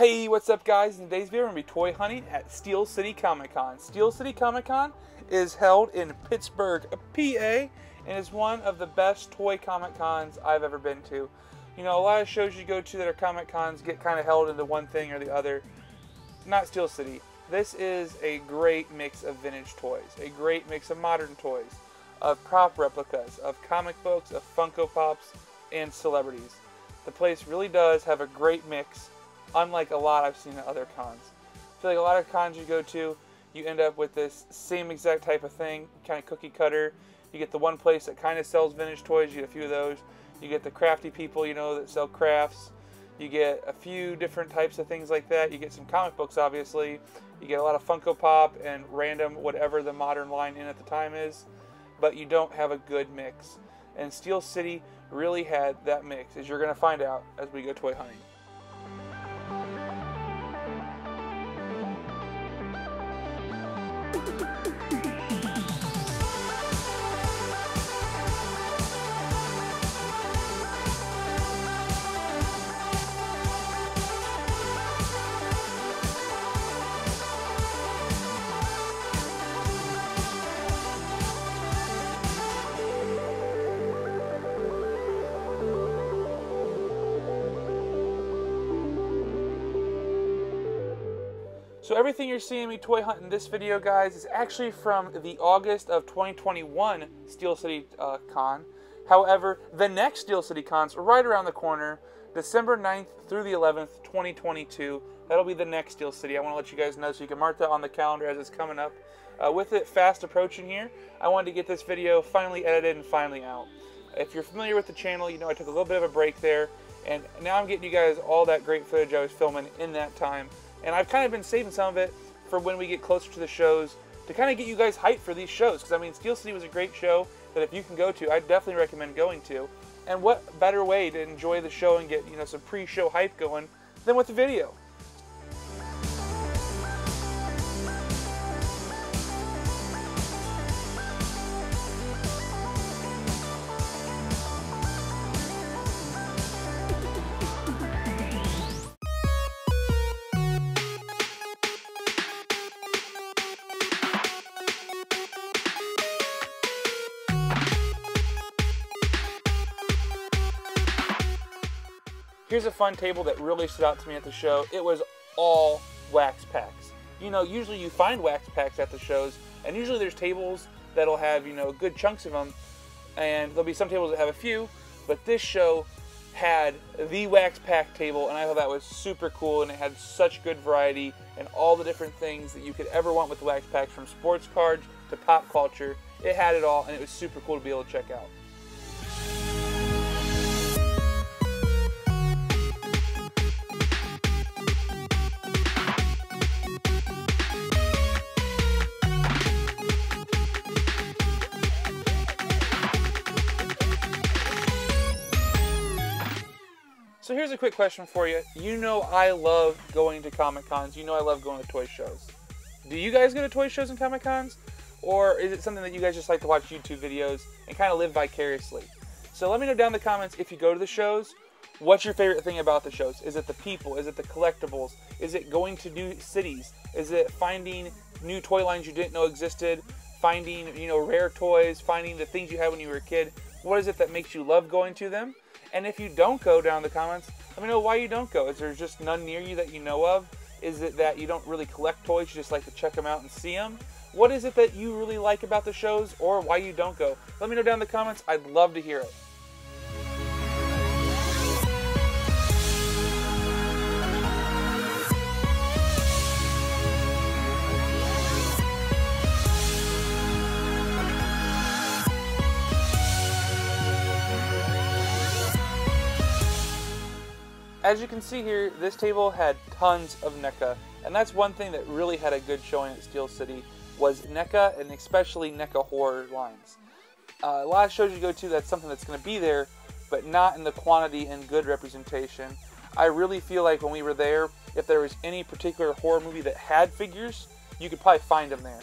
Hey, what's up guys? In today's video, we're going to be toy hunting at Steel City Comic Con. Steel City Comic Con is held in Pittsburgh, PA, and is one of the best toy Comic Cons I've ever been to. You know, a lot of shows you go to that are Comic Cons get kind of held into one thing or the other. Not Steel City. This is a great mix of vintage toys, a great mix of modern toys, of prop replicas, of comic books, of Funko Pops, and celebrities. The place really does have a great mix, unlike a lot I've seen at other cons. I feel like a lot of cons you go to, you end up with this same exact type of thing, kind of cookie cutter. You get the one place that kind of sells vintage toys, you get a few of those. You get the crafty people, you know, that sell crafts. You get a few different types of things like that. You get some comic books, obviously. You get a lot of Funko Pop and random whatever the modern line in at the time is. But you don't have a good mix. And Steel City really had that mix, as you're going to find out as we go toy hunting. So everything you're seeing me toy hunt in this video, guys, is actually from the August of 2021 Steel City Con. However, the next Steel City Con's right around the corner, December 9th through the 11th, 2022. That'll be the next Steel City. I want to let you guys know so you can mark that on the calendar as it's coming up. With it fast approaching here, I wanted to get this video finally edited and finally out. If you're familiar with the channel, you know I took a little bit of a break there, and now I'm getting you guys all that great footage I was filming in that time. And I've kind of been saving some of it for when we get closer to the shows to kind of get you guys hyped for these shows. Because, I mean, Steel City was a great show that if you can go to, I definitely recommend going to. And what better way to enjoy the show and get, you know, some pre-show hype going than with the video? Here's a fun table that really stood out to me at the show. It was all wax packs. You know, usually you find wax packs at the shows, and usually there's tables that'll have, you know, good chunks of them, and there'll be some tables that have a few, but this show had the wax pack table, and I thought that was super cool, and it had such good variety and all the different things that you could ever want with wax packs, from sports cards to pop culture. It had it all, and it was super cool to be able to check out. So here's a quick question for you. You know I love going to Comic Cons. You know I love going to toy shows. Do you guys go to toy shows and Comic Cons? Or is it something that you guys just like to watch YouTube videos and kind of live vicariously? So let me know down in the comments if you go to the shows. What's your favorite thing about the shows? Is it the people? Is it the collectibles? Is it going to new cities? Is it finding new toy lines you didn't know existed? Finding, you know, rare toys? Finding the things you had when you were a kid? What is it that makes you love going to them? And if you don't go, down in the comments, let me know why you don't go. Is there just none near you that you know of? Is it that you don't really collect toys, you just like to check them out and see them? What is it that you really like about the shows, or why you don't go? Let me know down in the comments. I'd love to hear it. As you can see here, this table had tons of NECA, and that's one thing that really had a good showing at Steel City, was NECA, and especially NECA horror lines. A lot of shows you go to, that's something that's going to be there, but not in the quantity and good representation. I really feel like when we were there, if there was any particular horror movie that had figures, you could probably find them there.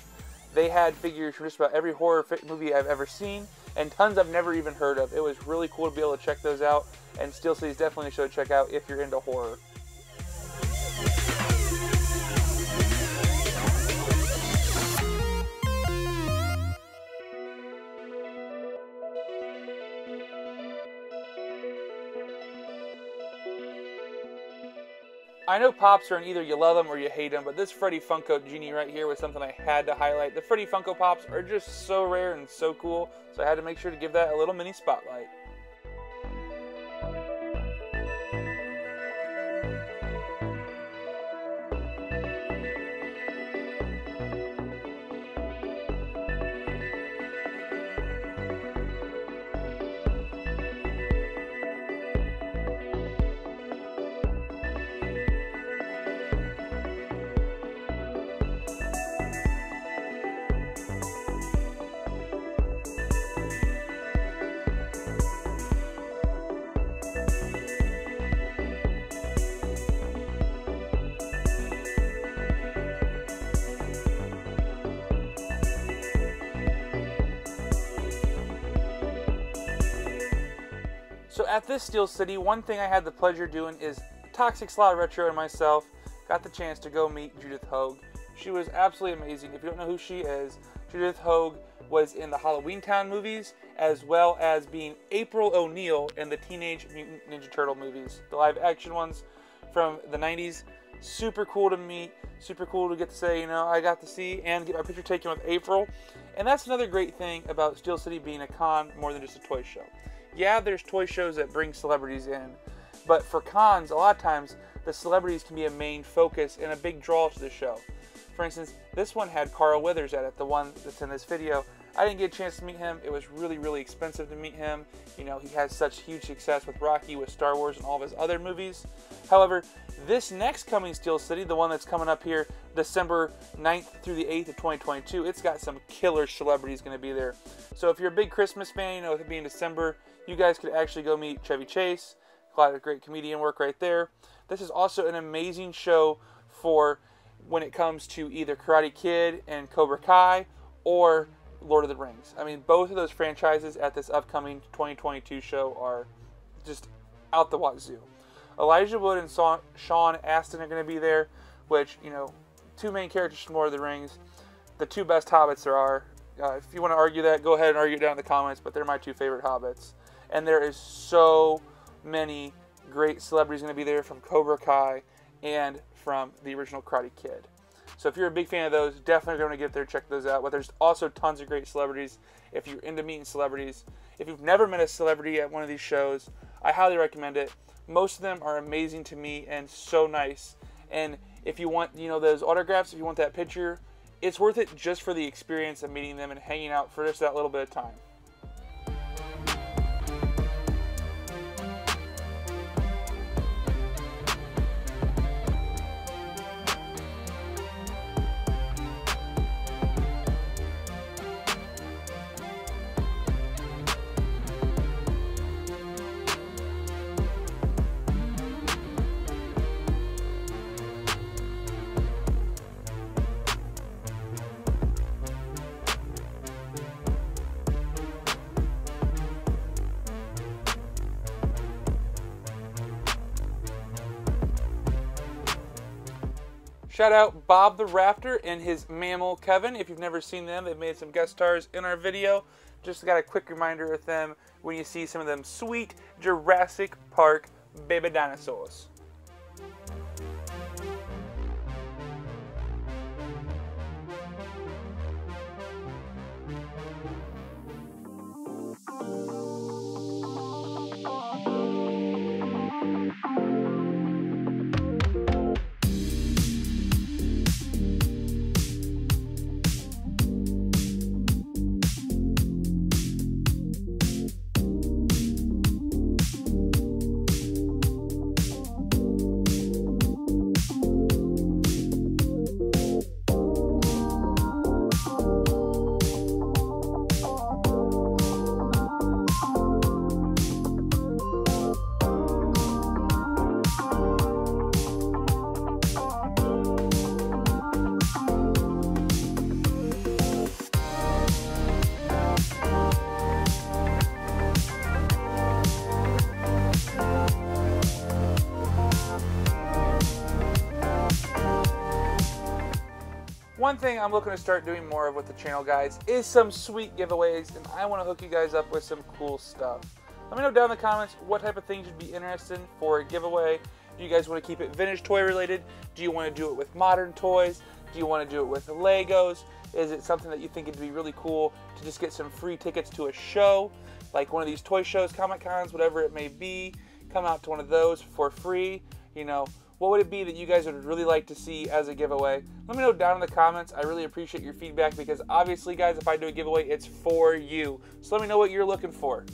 They had figures from just about every horror movie I've ever seen, and tons I've never even heard of. It was really cool to be able to check those out, and Steel City is definitely a show to check out if you're into horror. I know Pops are in either you love them or you hate them, but this Freddy Funko Genie right here was something I had to highlight. The Freddy Funko Pops are just so rare and so cool, so I had to make sure to give that a little mini spotlight. So at this Steel City, one thing I had the pleasure of doing is Toxic Slot Retro and myself got the chance to go meet Judith Hogue. She was absolutely amazing. If you don't know who she is, Judith Hogue was in the Halloween Town movies, as well as being April O'Neil in the Teenage Mutant Ninja Turtle movies, the live action ones from the 90s. Super cool to meet, super cool to get to say, you know, I got to see and get my picture taken with April. And that's another great thing about Steel City being a con more than just a toy show. Yeah, there's toy shows that bring celebrities in, but for cons, a lot of times, the celebrities can be a main focus and a big draw to the show. For instance, this one had Carl Weathers at it, the one that's in this video. I didn't get a chance to meet him. It was really, really expensive to meet him. You know, he has such huge success with Rocky, with Star Wars, and all of his other movies. However, this next coming Steel City, the one that's coming up here December 9th through the 8th of 2022, it's got some killer celebrities going to be there. So if you're a big Christmas fan, you know, with it being December, you guys could actually go meet Chevy Chase. A lot of great comedian work right there. This is also an amazing show for when it comes to either Karate Kid and Cobra Kai or Lord of the Rings. I mean, both of those franchises at this upcoming 2022 show are just out the wazoo. Elijah Wood and Sean Astin are going to be there, which, you know, two main characters from Lord of the Rings, the two best hobbits there are. If you want to argue that, go ahead and argue it down in the comments, but they're my two favorite hobbits. And there is so many great celebrities going to be there from Cobra Kai and from the original Karate Kid. So if you're a big fan of those, definitely going to get there, check those out. But there's also tons of great celebrities if you're into meeting celebrities. If you've never met a celebrity at one of these shows, I highly recommend it. Most of them are amazing to me and so nice. And if you want, you know, those autographs, if you want that picture, it's worth it just for the experience of meeting them and hanging out for just that little bit of time. Shout out Bob the Raptor and his mammal Kevin. If you've never seen them, they've made some guest stars in our video. Just got a quick reminder with them when you see some of them sweet Jurassic Park baby dinosaurs. One thing I'm looking to start doing more of with the channel, guys, is some sweet giveaways, and I want to hook you guys up with some cool stuff. Let me know down in the comments what type of things you'd be interested in for a giveaway. Do you guys want to keep it vintage toy related? Do you want to do it with modern toys? Do you want to do it with Legos? Is it something that you think it'd be really cool to just get some free tickets to a show, like one of these toy shows, Comic Cons, whatever it may be? Come out to one of those for free. You know, what would it be that you guys would really like to see as a giveaway? Let me know down in the comments. I really appreciate your feedback because obviously, guys, if I do a giveaway, it's for you. So let me know what you're looking for.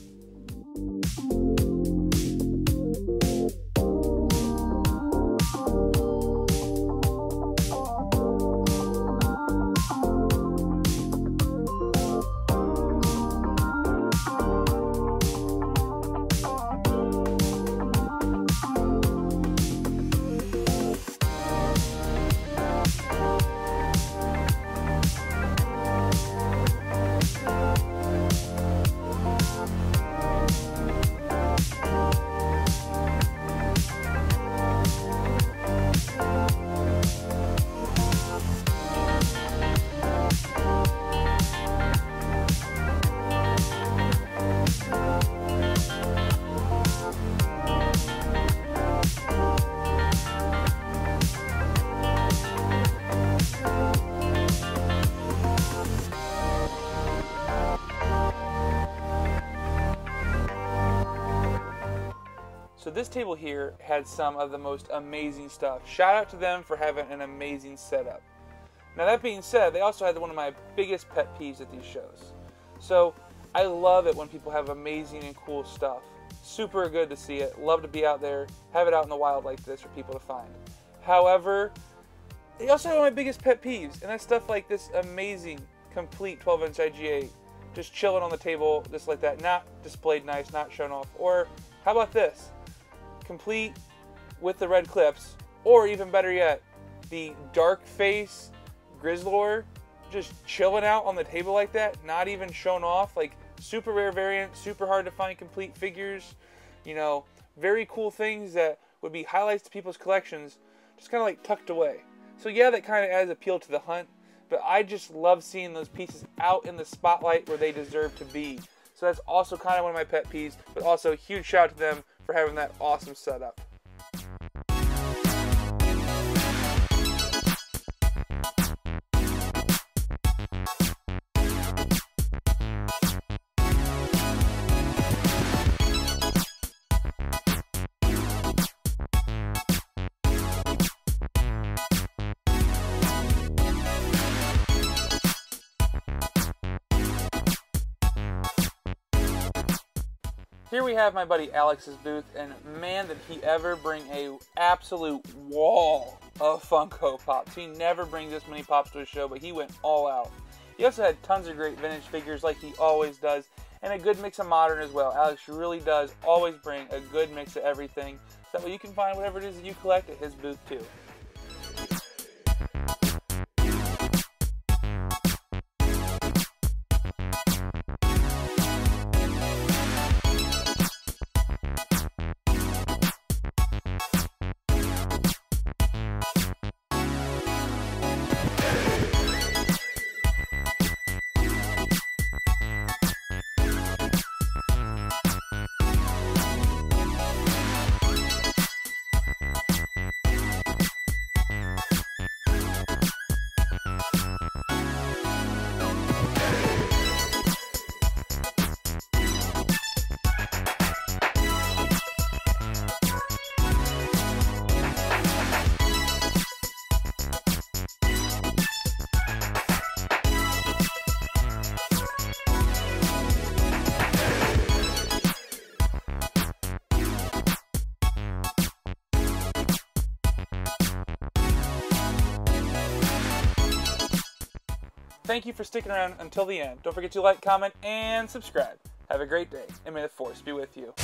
So this table here had some of the most amazing stuff. Shout out to them for having an amazing setup. Now that being said, they also had one of my biggest pet peeves at these shows. So I love it when people have amazing and cool stuff. Super good to see it. Love to be out there, have it out in the wild like this for people to find. However, they also have one of my biggest pet peeves, and that's stuff like this amazing, complete 12-inch IGA just chilling on the table, just like that, not displayed nice, not shown off. Or how about this? Complete with the red clips, or even better yet, the dark face Grizzlor just chilling out on the table like that, not even shown off. Like, super rare variant, super hard to find complete figures, you know, very cool things that would be highlights to people's collections, just kind of like tucked away. So yeah, that kind of adds appeal to the hunt, but I just love seeing those pieces out in the spotlight where they deserve to be. So that's also kind of one of my pet peeves, but also a huge shout out to them for having that awesome setup. Here we have my buddy Alex's booth, and man, did he ever bring a absolute wall of Funko Pops. He never brings this many Pops to a show, but he went all out. He also had tons of great vintage figures like he always does, and a good mix of modern as well. Alex really does always bring a good mix of everything, so that way you can find whatever it is that you collect at his booth too. Thank you for sticking around until the end. Don't forget to like, comment, and subscribe. Have a great day, and may the Force be with you.